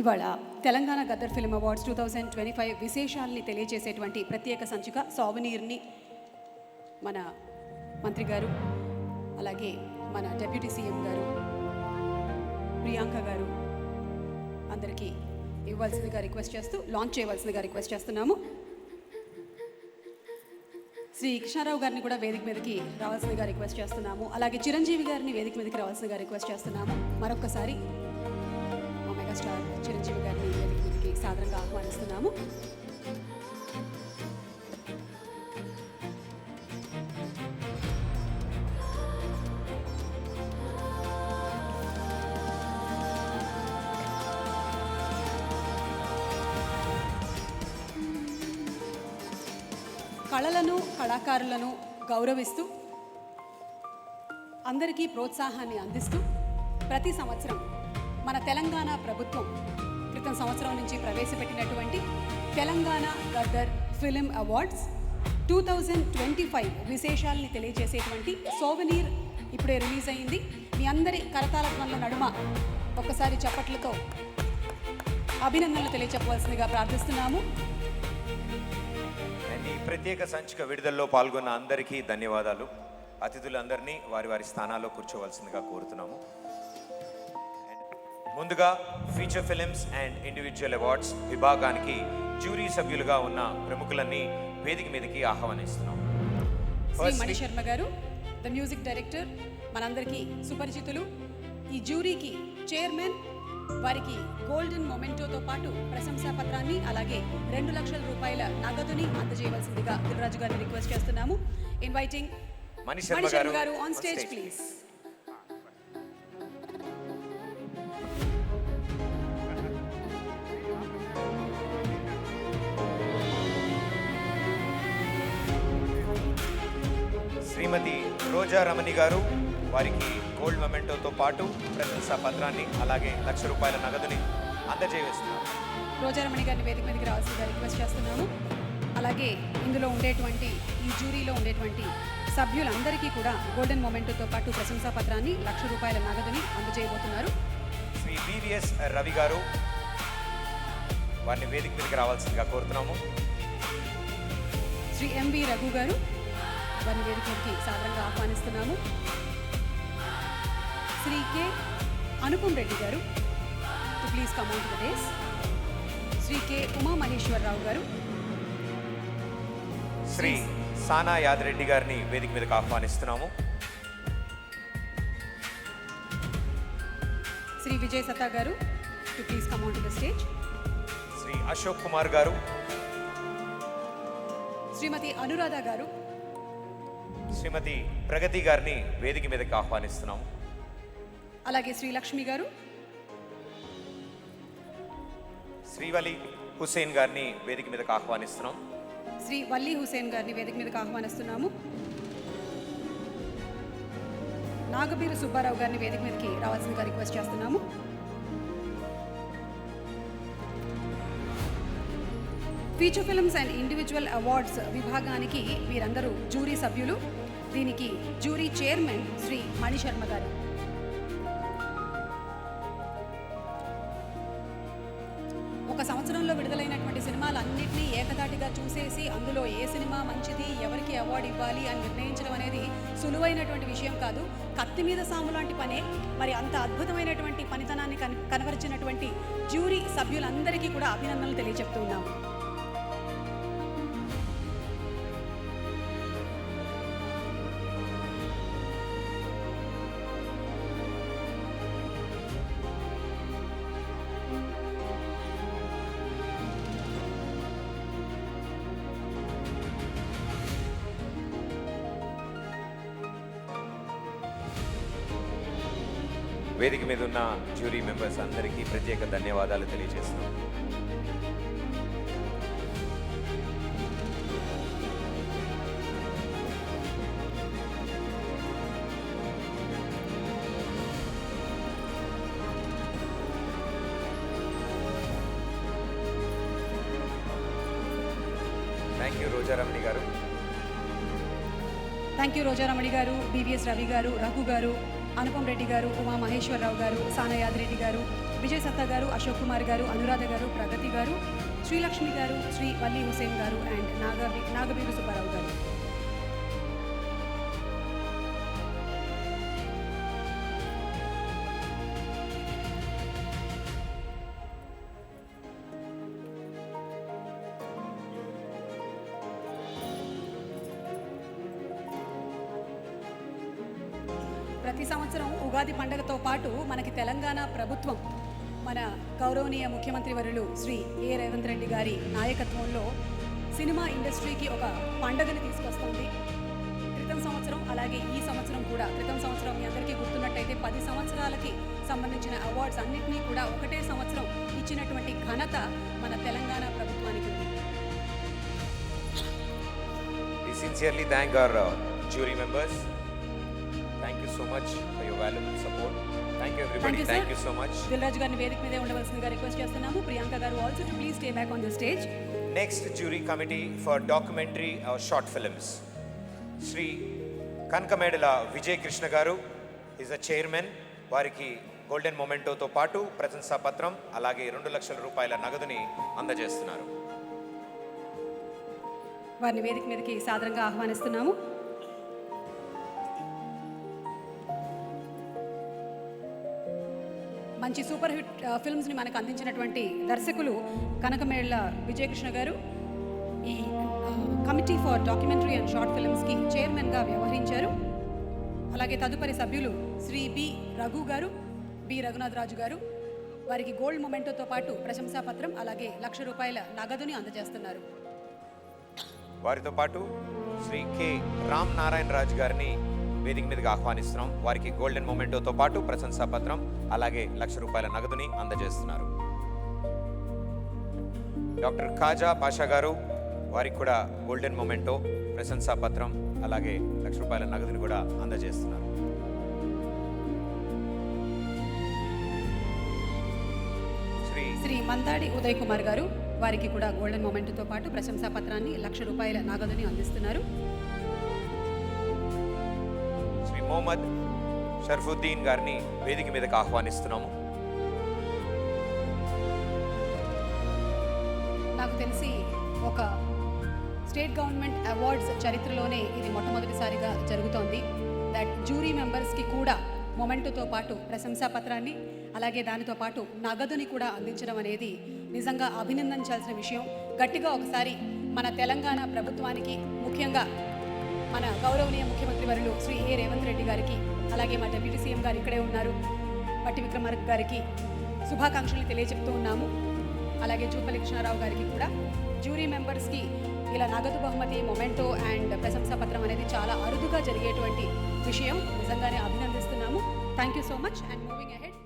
ఇవాళ Telangana Gaddar film awards 2025 విశేషాలని తెలియజేసేటువంటి ప్రత్యేక సంచిక సోవనీర్ని మన మంత్రి గారు, అలాగే మన డిప్యూటీ సీఎం గారు, ప్రియాంక గారు అందరికీ ఇవ్వాల్సిందిగా రిక్వెస్ట్ చేస్తూ లాంచ్ చేయవలసిందిగా రిక్వెస్ట్ చేస్తున్నాము. శ్రీ కృష్ణారావు గారిని కూడా వేదిక మీదకి రావాల్సిందిగా రిక్వెస్ట్ చేస్తున్నాము. అలాగే చిరంజీవి గారిని వేదిక మీదకి రావాల్సిందిగా రిక్వెస్ట్ చేస్తున్నాము. మరొకసారి మా మెగాస్టార్ చిరంజీవి గారిని వేదిక మీదకి సాదరంగా ఆహ్వానిస్తున్నాము. కళలను, కళాకారులను గౌరవిస్తూ అందరికీ ప్రోత్సాహాన్ని అందిస్తూ ప్రతి సంవత్సరం మన తెలంగాణ ప్రభుత్వం క్రితం సంవత్సరం నుంచి ప్రవేశపెట్టినటువంటి తెలంగాణ గద్దర్ ఫిల్మ్ అవార్డ్స్ 2025 విశేషాలని తెలియజేసేటువంటి సోవనీర్ ఇప్పుడే రిలీజ్ అయింది. మీ అందరి కరతాళ ధ్వనుల నడుమ ఒక్కసారి చప్పట్లతో అభినందనలు తెలియచెప్పవలసిందిగా ప్రార్థిస్తున్నాము. ఈ ప్రత్యేక సంచిక విడుదలలో పాల్గొన్న అందరికీ ధన్యవాదాలు. అతిథులందరినీ వారి వారి స్థానాల్లో కూర్చోవలసిందిగా కోరుతున్నాము. ముందుగా feature films and individual awards విభాగానికి జ్యూరీ సభ్యులుగా ఉన్న ప్రముఖులన్నీ వేదిక మీదకి ఆహ్వానిస్తున్నాం. శ్రీ మణి శర్మ గారు, ద మ్యూజిక్ డైరెక్టర్, మనందరికీ సుపరిచితులు. ఈ జ్యూరీకి చైర్మన్, వారికి గోల్డెన్ మొమెంటోతో పాటు ప్రశంసా పత్రాన్ని అలాగే 2 లక్షల రూపాయల నగదుని అందజేయవలసిందిగా దిల్రాజు గారిని రిక్వెస్ట్ చేస్తున్నాము. ఇన్వైటింగ్ మణి శర్మ గారు ఆన్ స్టేజ్ ప్లీజ్. శ్రీమతి రోజా రమణి గారు, వారికి గోల్డ్ మొమెంటోతో పాటు ప్రశంసా పత్రాన్ని అలాగే 1 లక్ష రూపాయల నగదుని అందజేస్తున్నారు. రోజారమణి గారిని వేదిక మీదకి రావాల్సిందిగా రిక్వెస్ట్ చేస్తున్నాము. అలాగే ఇందులో ఉండేటువంటి ఈ జ్యూరీలో ఉండేటువంటి సభ్యులందరికీ కూడా గోల్డెన్ మొమెంటోతో పాటు ప్రశంసా పత్రాన్ని 1 లక్ష రూపాయల నగదుని అందజేయబోతున్నారు. శ్రీ వివిఎస్ రవి గారు, వారిని వేదిక మీదకి రావాల్సిందిగా కోరుతున్నాము. శ్రీ ఎంవి రఘు గారు, వారిని వేదిక మీదకి సాదరంగా ఆహ్వానిస్తున్నాము. శ్రీ కె అనుపమ్ రెడ్డి గారు, to please come on to the dais. Shri K Uma Maheswararao గారు, శ్రీ సానా యాదరెడ్డి గారిని వేదిక మీదకి ఆహ్వానిస్తున్నాము. శ్రీ విజయ్ సత్తా గారు, to please come on to the stage. Shri Ashok Kumar గారు, శ్రీమతి అనురాధ గారు, శ్రీమతి ప్రగతి గారిని వేదిక మీదకి ఆహ్వానిస్తున్నాము. అలాగే శ్రీ లక్ష్మి గారు, శ్రీవలి హుసేన్ గారిని వేదిక మీదకి ఆహ్వానిస్తున్నాం. శ్రీ వల్లి హుసేన్ గారిని వేదిక మీదకి ఆహ్వానిస్తున్నాము. నాగబీరు సుబ్బారావు గారిని వేదిక మీదకి రావాల్సిందిగా రిక్వెస్ట్ చేస్తున్నాము. Feature films and individual awards విభాగానికి వీరందరూ జ్యూరీ సభ్యులు. దీనికి జ్యూరీ చైర్మన్ శ్రీ మణి శర్మ గారు. ఒక సంవత్సరంలో విడుదలైనటువంటి సినిమాలన్నింటినీ ఏకదాటిగా చూసేసి అందులో ఏ సినిమా మంచిది, ఎవరికి అవార్డు ఇవ్వాలి అని నిర్ణయించడం అనేది సులువైనటువంటి విషయం కాదు. కత్తి మీద సాము లాంటి పనే. మరి అంత అద్భుతమైనటువంటి పనితనాన్ని కనబరిచినటువంటి జ్యూరీ సభ్యులందరికీ కూడా అభినందనలు తెలియజెప్తూ ఉన్నాము. వేదిక మీద ఉన్న జ్యూరీ మెంబర్స్ అందరికీ ప్రత్యేక ధన్యవాదాలు తెలియజేస్తున్నాం. థ్యాంక్ యూ రోజారమణి గారు. థ్యాంక్ యూ రోజారమణి గారు, బివిఎస్ రవి గారు, రఘు గారు, అనుపమ్ రెడ్డి గారు, ఉమా మహేశ్వరరావు గారు, సానయాద్ రెడ్డి గారు, విజయ్ సత్తా గారు, అశోక్ కుమార్ గారు, అనురాధ గారు, ప్రగతి గారు, శ్రీలక్ష్మి గారు, శ్రీ వల్లి హుసేన్ గారు అండ్ నాగవీరు సుబ్బారావు గారు. ప్రతి సంవత్సరం ఉగాది పండుగతో పాటు మనకి తెలంగాణ ప్రభుత్వం మన గౌరవనీయ ముఖ్యమంత్రి వర్యులు శ్రీ ఏ రేవంత్ రెడ్డి గారి నాయకత్వంలో సినిమా ఇండస్ట్రీకి ఒక పండుగని తీసుకొస్తుంది. క్రితం సంవత్సరం అలాగే ఈ సంవత్సరం కూడా, క్రితం సంవత్సరం మీ అందరికీ గుర్తున్నట్టయితే 10 సంవత్సరాలకి సంబంధించిన అవార్డ్స్ అన్నింటినీ కూడా ఒకటే సంవత్సరం ఇచ్చినటువంటి ఘనత మన తెలంగాణ ప్రభుత్వానికి ఉంది. We sincerely thank our jury members. Thank you so much for your valuable support. Thank you everybody. Thank you so much. Dil Raju గారిని వేదిక మీదే ఉండవలసిందిగా రిక్వెస్ట్ చేస్తున్నాము. ప్రియాంక గారు also to please stay back on the stage. Next jury committee for documentary or short films. Sri Kankamedala Vijay Krishna garu is the chairman. వారికి golden మొమెంటోతో పాటు ప్రశంసా పత్రం అలాగే 2 లక్షల రూపాయల నగదుని అందజేస్తున్నారు. వారిని వేదిక మీదకి సాదరంగా ఆహ్వానిస్తున్నాము. మంచి సూపర్ హిట్ ఫిల్మ్స్ని మనకు అందించినటువంటి దర్శకులు కనకమేళ్ల విజయకృష్ణ గారు ఈ committee for documentary and short ఫిల్మ్స్కి చైర్మన్గా వ్యవహరించారు. అలాగే తదుపరి సభ్యులు శ్రీ బి రఘు గారు, బి రఘునాథ్ రాజు గారు. వారికి గోల్డ్ మొమెంటోతో పాటు ప్రశంసా పత్రం అలాగే 1 లక్ష రూపాయల నగదుని అందజేస్తున్నారు. వారితో పాటు శ్రీ కె రామ్ నారాయణ రాజు గారిని వేదిక మీదకి ఆహ్వానిస్తున్నాం. వారికి గోల్డెన్ మొమెంటోతో పాటు ప్రశంసా పత్రం అలాగే 1 లక్ష రూపాయల నగదుని అందజేస్తున్నారు. డాక్టర్ ఖాజా పాషా గారు, వారికి కూడా గోల్డెన్ మొమెంటో, ప్రశంసా పత్రం అలాగే 1 లక్ష రూపాయల నగదుని కూడా అందజేస్తున్నారు. శ్రీ మందాడి ఉదయ్ కుమార్ గారు, వారికి కూడా గోల్డెన్ మొమెంటోతో పాటు ప్రశంసా పత్రాన్ని 1 లక్ష రూపాయల నగదుని అందిస్తున్నారు. శ్రీ మొహమ్మద్ షర్ఫుద్దీన్ గారిని వేదిక మీదకి ఆహ్వానిస్తున్నాము. నాకు తెలిసి ఒక స్టేట్ గవర్నమెంట్ అవార్డ్స్ చరిత్రలోనే ఇది మొట్టమొదటిసారిగా జరుగుతోంది. దట్ జ్యూరీ మెంబర్స్కి కూడా మొమెంటోతో పాటు ప్రశంసా పత్రాన్ని అలాగే దానితో పాటు నగదుని కూడా అందించడం అనేది నిజంగా అభినందించాల్సిన విషయం. గట్టిగా ఒకసారి మన తెలంగాణ ప్రభుత్వానికి, ముఖ్యంగా మన గౌరవనీయ ముఖ్యమంత్రి వర్యులు శ్రీ ఏ రేవంత్ రెడ్డి గారికి, అలాగే మా డిప్యూటీ సీఎం గారు ఇక్కడే ఉన్నారు, పట్టి విక్రమార్క గారికి శుభాకాంక్షలు తెలియజెప్తూ ఉన్నాము. అలాగే జూపల్లి కృష్ణారావు గారికి కూడా. జ్యూరీ మెంబర్స్కి ఇలా నగదు బహుమతి, మొమెంటో అండ్ ప్రశంసా పత్రం అనేది చాలా అరుదుగా జరిగేటువంటి విషయం. నిజంగానే అభినందిస్తున్నాము. Thank you so much and moving ahead.